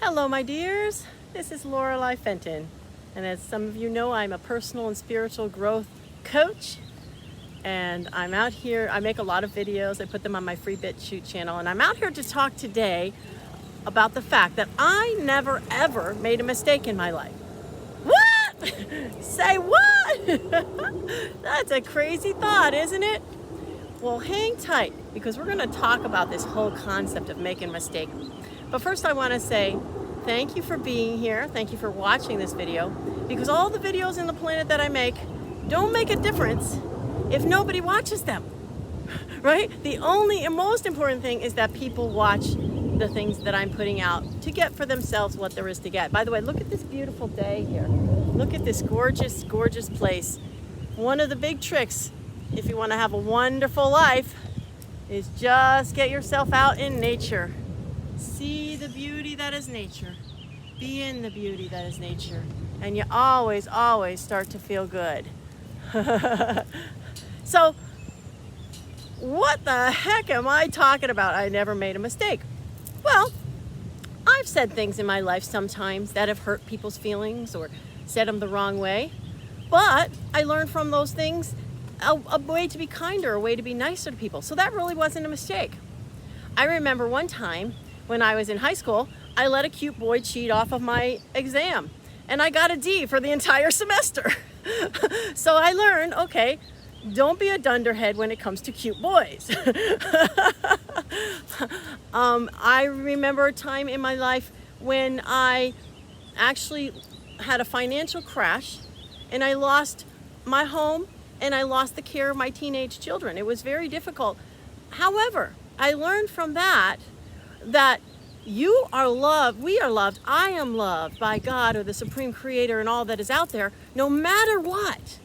Hello, my dears. This is Lorelei Fenton, and as some of you know, I'm a personal and spiritual growth coach, and I'm out here. I make a lot of videos. I put them on my free BitChute channel, and I'm out here to talk today about the fact that I never ever made a mistake in my life. What? Say what? That's a crazy thought, isn't it? Well, hang tight, because we're going to talk about this whole concept of making a mistake. But first I want to say thank you for being here. Thank you for watching this video, because all the videos in the planet that I make don't make a difference if nobody watches them, right? The only and most important thing is that people watch the things that I'm putting out to get for themselves what there is to get. By the way, look at this beautiful day here. Look at this gorgeous, gorgeous place. One of the big tricks, if you want to have a wonderful life, is just get yourself out in nature. See the beauty that is nature. Be in the beauty that is nature. And you always, always start to feel good. So, what the heck am I talking about? I never made a mistake. Well, I've said things in my life sometimes that have hurt people's feelings or said them the wrong way. But I learned from those things a way to be kinder, a way to be nicer to people. So that really wasn't a mistake. I remember one time when I was in high school, I let a cute boy cheat off of my exam, and I got a D for the entire semester. So I learned, okay, don't be a dunderhead when it comes to cute boys. I remember a time in my life when I actually had a financial crash, and I lost my home, and I lost the care of my teenage children. It was very difficult. However, I learned from that you are loved, we are loved, I am loved by God or the Supreme Creator and all that is out there, no matter what.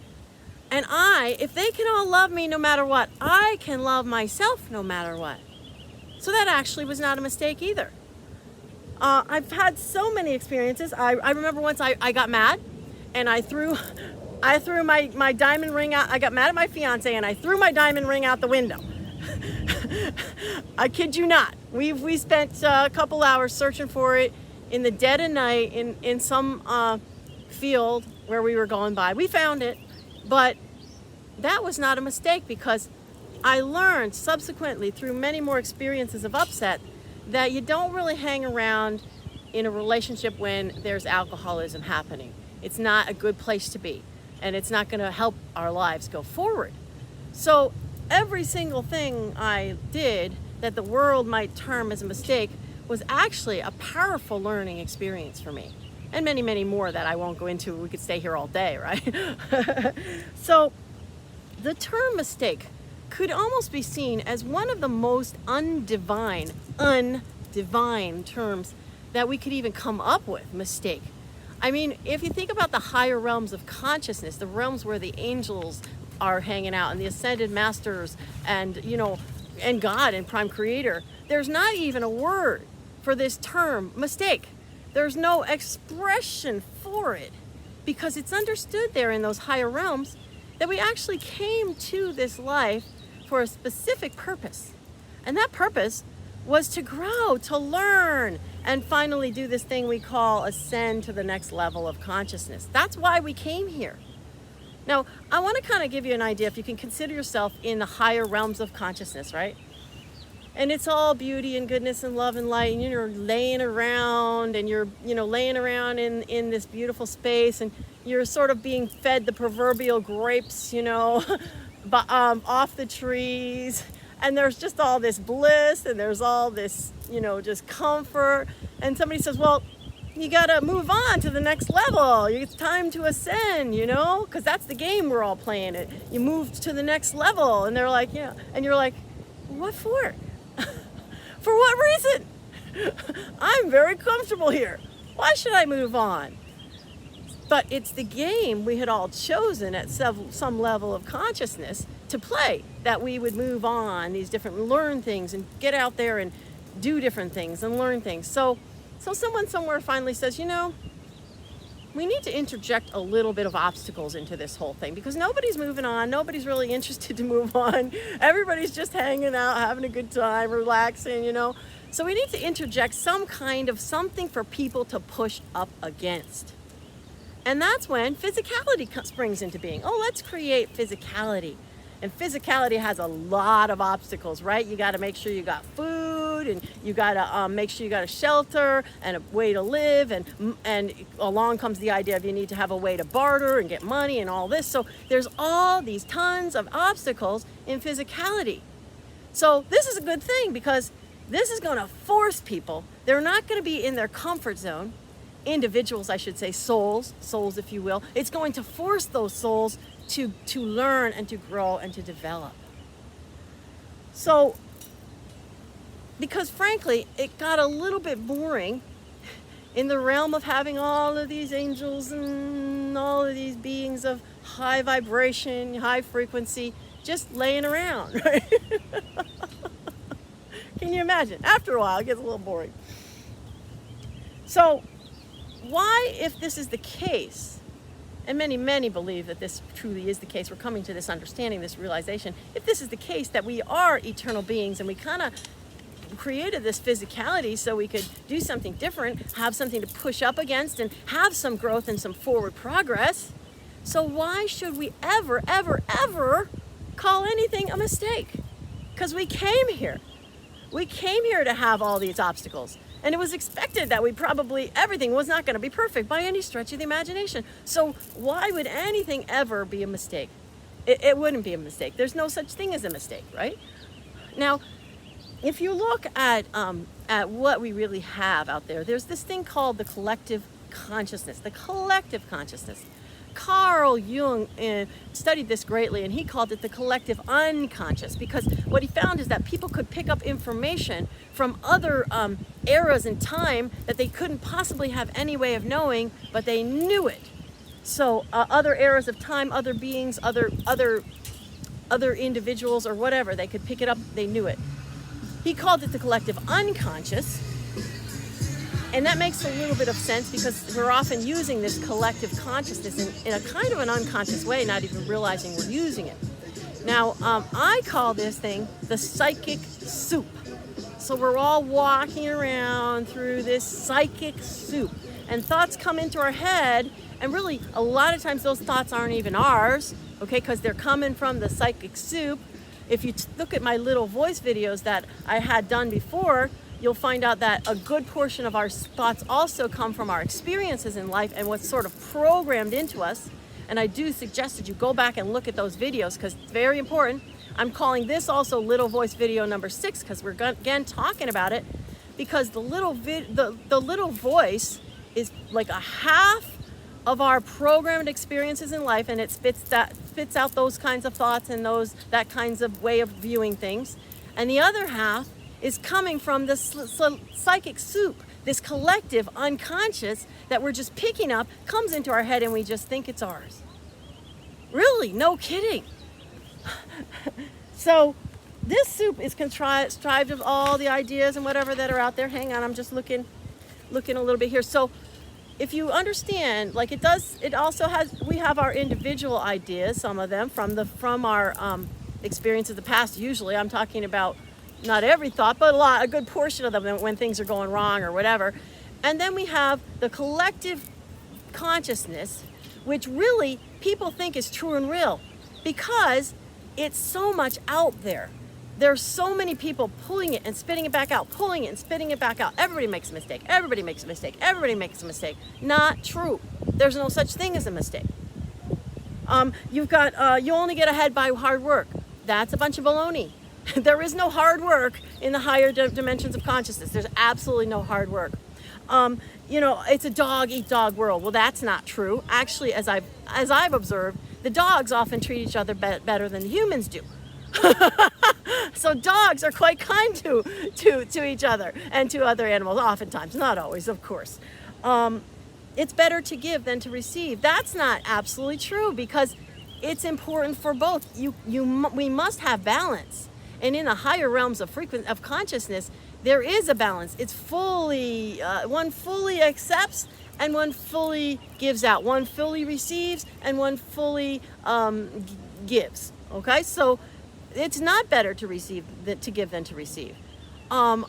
And if they can all love me no matter what, I can love myself no matter what. So that actually was not a mistake either. I've had so many experiences. I remember once I got mad, and I threw my diamond ring out. I got mad at my fiance, and I threw my diamond ring out the window. I kid you not. We spent a couple hours searching for it in the dead of night in some field where we were going by. We found it, but that was not a mistake, because I learned subsequently through many more experiences of upset that you don't really hang around in a relationship when there's alcoholism happening. It's not a good place to be, and it's not going to help our lives go forward. So every single thing I did that the world might term as a mistake was actually a powerful learning experience for me. And many, many more that I won't go into. We could stay here all day, right? So the term mistake could almost be seen as one of the most undivine terms that we could even come up with, mistake. I mean, if you think about the higher realms of consciousness, the realms where the angels are hanging out and the ascended masters and, and God and Prime Creator, there's not even a word for this term mistake. There's no expression for it, because it's understood there in those higher realms that we actually came to this life for a specific purpose. And that purpose was to grow, to learn, and finally do this thing we call ascend to the next level of consciousness. That's why we came here. Now, I want to kind of give you an idea, if you can consider yourself in the higher realms of consciousness, right? And it's all beauty and goodness and love and light, and you're laying around, and you're, laying around in this beautiful space, and you're sort of being fed the proverbial grapes, off the trees, and there's just all this bliss, and there's all this, just comfort, and somebody says, well, you gotta move on to the next level. It's time to ascend, because that's the game we're all playing. It. You move to the next level, and they're like, yeah, and you're like, what for? For what reason? I'm very comfortable here. Why should I move on? But it's the game we had all chosen at some level of consciousness to play, that we would move on learn things and get out there and do different things and learn things. So someone somewhere finally says, we need to interject a little bit of obstacles into this whole thing, because nobody's moving on. Nobody's really interested to move on. Everybody's just hanging out, having a good time, relaxing, So we need to interject some kind of something for people to push up against. And that's when physicality springs into being. Oh, let's create physicality. And physicality has a lot of obstacles, right? You got to make sure you got food, and you got to make sure you got a shelter and a way to live, and along comes the idea of you need to have a way to barter and get money and all this. So there's all these tons of obstacles in physicality. So this is a good thing, because this is going to force people. They're not going to be in their comfort zone. Individuals, I should say, souls if you will. It's going to force those souls to learn and to grow and to develop. So, because frankly, it got a little bit boring in the realm of having all of these angels and all of these beings of high vibration, high frequency, just laying around, right? Can you imagine? After a while, it gets a little boring. So, why, if this is the case, and many believe that this truly is the case, we're coming to this understanding, this realization, if this is the case, that we are eternal beings and we kind of created this physicality so we could do something different, have something to push up against, and have some growth and some forward progress, so why should we ever call anything a mistake? Because we came here. We came here to have all these obstacles. And it was expected that everything was not going to be perfect by any stretch of the imagination. So why would anything ever be a mistake? It wouldn't be a mistake. There's no such thing as a mistake, right? Now, if you look at what we really have out there, there's this thing called the collective consciousness. The collective consciousness. Carl Jung studied this greatly, and he called it the collective unconscious, because what he found is that people could pick up information from other eras in time that they couldn't possibly have any way of knowing, but they knew it. So other eras of time, other beings, other individuals or whatever, they could pick it up, they knew it. He called it the collective unconscious. And that makes a little bit of sense, because we're often using this collective consciousness in a kind of an unconscious way, not even realizing we're using it. Now, I call this thing the psychic soup. So we're all walking around through this psychic soup, and thoughts come into our head, and really a lot of times those thoughts aren't even ours, okay, because they're coming from the psychic soup. If you look at my little voice videos that I had done before, you'll find out that a good portion of our thoughts also come from our experiences in life and what's sort of programmed into us. And I do suggest that you go back and look at those videos, because it's very important. I'm calling this also little voice video number 6, because we're again talking about it, because the little voice is like a half of our programmed experiences in life, and it spits out those kinds of thoughts and that kinds of way of viewing things. And the other half is coming from the psychic soup, this collective unconscious that we're just picking up, comes into our head, and we just think it's ours. Really, no kidding. So this soup is contrived of all the ideas and whatever that are out there. Hang on, I'm just looking a little bit here. So if you understand, like it also has, we have our individual ideas, some of them from our experience of the past. Usually I'm talking about not every thought, but a good portion of them when things are going wrong or whatever. And then we have the collective consciousness, which really people think is true and real, because it's so much out there. There's so many people pulling it and spitting it back out, pulling it and spitting it back out. Everybody makes a mistake. Everybody makes a mistake. Everybody makes a mistake. Not true. There's no such thing as a mistake. You've got, you only get ahead by hard work. That's a bunch of baloney. There is no hard work in the higher dimensions of consciousness. There's absolutely no hard work. It's a dog-eat-dog world. Well, that's not true. Actually, as I've observed, the dogs often treat each other better than the humans do. So dogs are quite kind to each other and to other animals, oftentimes, not always, of course. It's better to give than to receive. That's not absolutely true, because it's important for both. We must have balance. And in the higher realms of consciousness, there is a balance. It's fully, one fully accepts and one fully gives out. One fully receives and one fully gives. Okay, so it's not better to receive than to give than to receive. only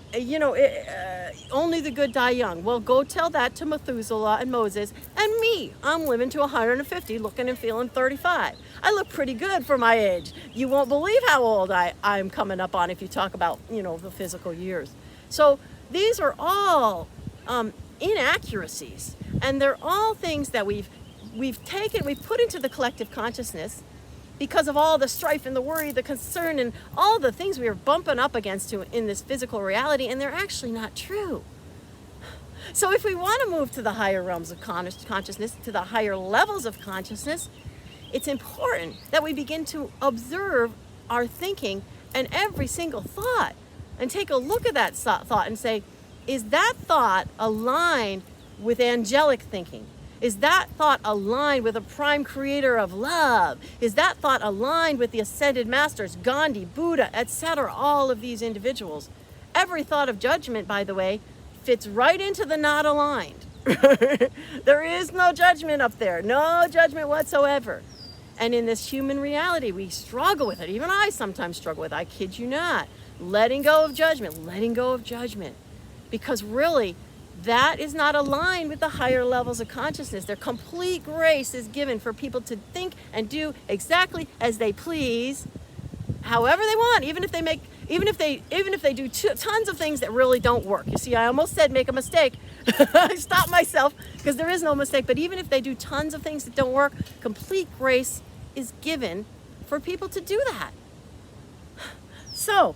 the good die young. Well, go tell that to Methuselah and Moses and me. I'm living to 150, looking and feeling 35. I look pretty good for my age. You won't believe how old I'm coming up on if you talk about, the physical years. So these are all inaccuracies, and they're all things that we've put into the collective consciousness because of all the strife and the worry, the concern, and all the things we are bumping up against in this physical reality, and they're actually not true. So if we want to move to the higher realms of consciousness, to the higher levels of consciousness, it's important that we begin to observe our thinking and every single thought, and take a look at that thought and say, is that thought aligned with angelic thinking? Is that thought aligned with a prime creator of love? Is that thought aligned with the ascended masters, Gandhi, Buddha, etc., all of these individuals? Every thought of judgment, by the way, fits right into the not aligned. There is no judgment up there, no judgment whatsoever. And in this human reality, we struggle with it. Even I sometimes struggle with it. I kid you not. Letting go of judgment. Because really, that is not aligned with the higher levels of consciousness. Their complete grace is given for people to think and do exactly as they please, however they want, even if they do tons of things that really don't work. You see, I almost said make a mistake. I stopped myself because there is no mistake. But even if they do tons of things that don't work, complete grace is given for people to do that. So,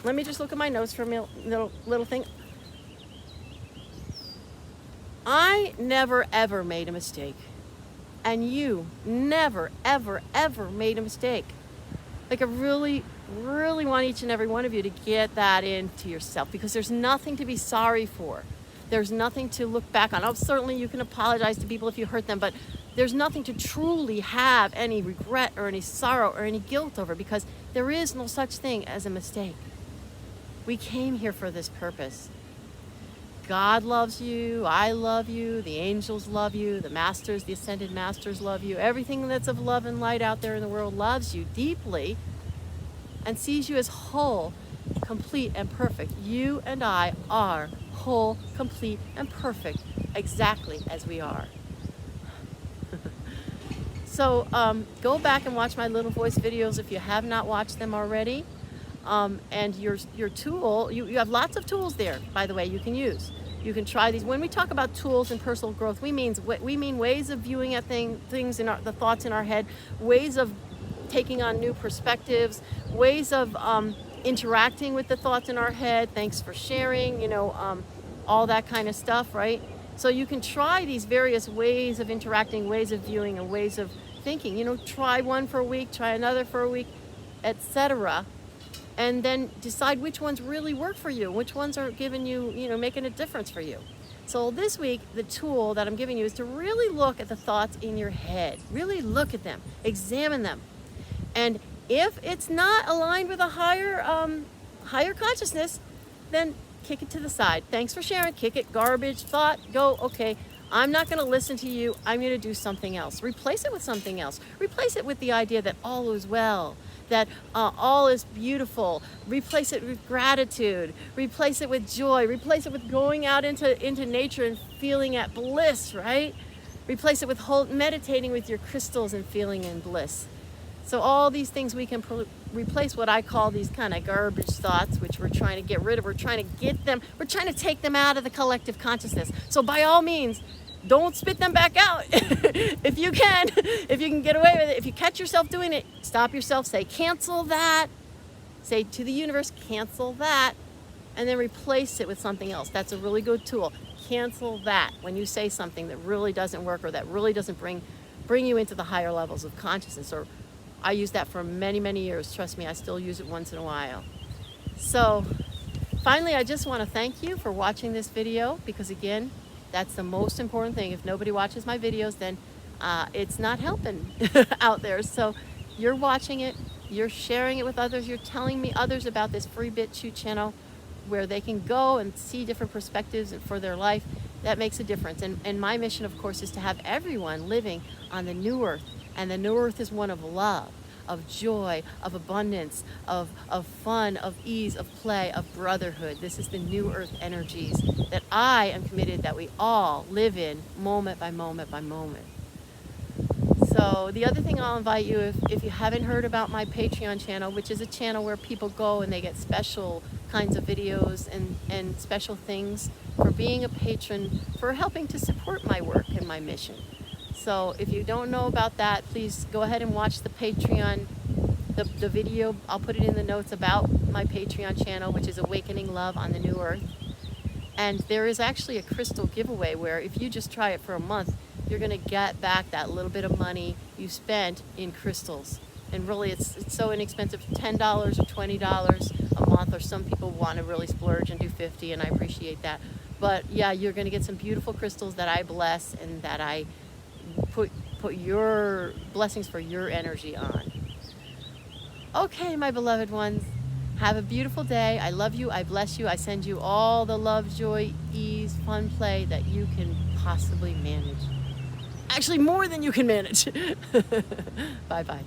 let me just look at my notes for a little thing. I never, ever made a mistake. And you never, ever, ever made a mistake. Like, I really, really want each and every one of you to get that into yourself, because there's nothing to be sorry for. There's nothing to look back on. Oh, certainly you can apologize to people if you hurt them, but there's nothing to truly have any regret or any sorrow or any guilt over, because there is no such thing as a mistake. We came here for this purpose. God loves you, I love you, the angels love you, the masters, the ascended masters love you. Everything that's of love and light out there in the world loves you deeply and sees you as whole, complete, and perfect. You and I are whole, complete, and perfect, exactly as we are. So go back and watch my Little Voice videos if you have not watched them already. And your tool, you have lots of tools there, by the way, you can use. You can try these. When we talk about tools and personal growth, we mean ways of viewing at things in the thoughts in our head, ways of taking on new perspectives, ways of interacting with the thoughts in our head. Thanks for sharing, all that kind of stuff, right? So you can try these various ways of interacting, ways of viewing, and ways of thinking. Try one for a week, try another for a week, etc. And then decide which ones really work for you, which ones are giving you, making a difference for you. So this week, the tool that I'm giving you is to really look at the thoughts in your head. Really look at them, examine them. And if it's not aligned with a higher consciousness, then kick it to the side. Thanks for sharing, kick it, garbage, thought, go, okay, I'm not gonna listen to you, I'm gonna do something else. Replace it with something else. Replace it with the idea that all is well, that all is beautiful. Replace it with gratitude. Replace it with joy. Replace it with going out into nature and feeling at bliss, right? Replace it with meditating with your crystals and feeling in bliss. So all these things we can replace what I call these kind of garbage thoughts, which we're trying to get rid of. We're trying to take them out of the collective consciousness. So by all means, don't spit them back out. If you can get away with it. If you catch yourself doing it, stop yourself, say, cancel that. Say to the universe, cancel that, and then replace it with something else. That's a really good tool. Cancel that when you say something that really doesn't work or that really doesn't bring you into the higher levels of consciousness. Or I used that for many, many years. Trust me, I still use it once in a while. So finally, I just want to thank you for watching this video, because again, that's the most important thing. If nobody watches my videos, then it's not helping out there. So you're watching it, you're sharing it with others, you're telling me others about this free BitChute channel where they can go and see different perspectives for their life. That makes a difference. And my mission, of course, is to have everyone living on the new earth. And the new earth is one of love, of joy, of abundance, of fun, of ease, of play, of brotherhood. This is the new earth energies that I am committed that we all live in moment by moment by moment. So the other thing I'll invite you, if you haven't heard about my Patreon channel, which is a channel where people go and they get special kinds of videos and special things for being a patron, for helping to support my work and my mission. So if you don't know about that, please go ahead and watch the Patreon, the video. I'll put it in the notes about my Patreon channel, which is Awakening Love on the New Earth. And there is actually a crystal giveaway where if you just try it for a month, you're going to get back that little bit of money you spent in crystals. And really, it's so inexpensive, $10 or $20 a month, or some people want to really splurge and do $50, and I appreciate that. But yeah, you're going to get some beautiful crystals that I bless and that I put your blessings for your energy on. Okay, my beloved ones, have a beautiful day. I love you. I bless you. I send you all the love, joy, ease, fun, play that you can possibly manage. Actually, more than you can manage. Bye-bye.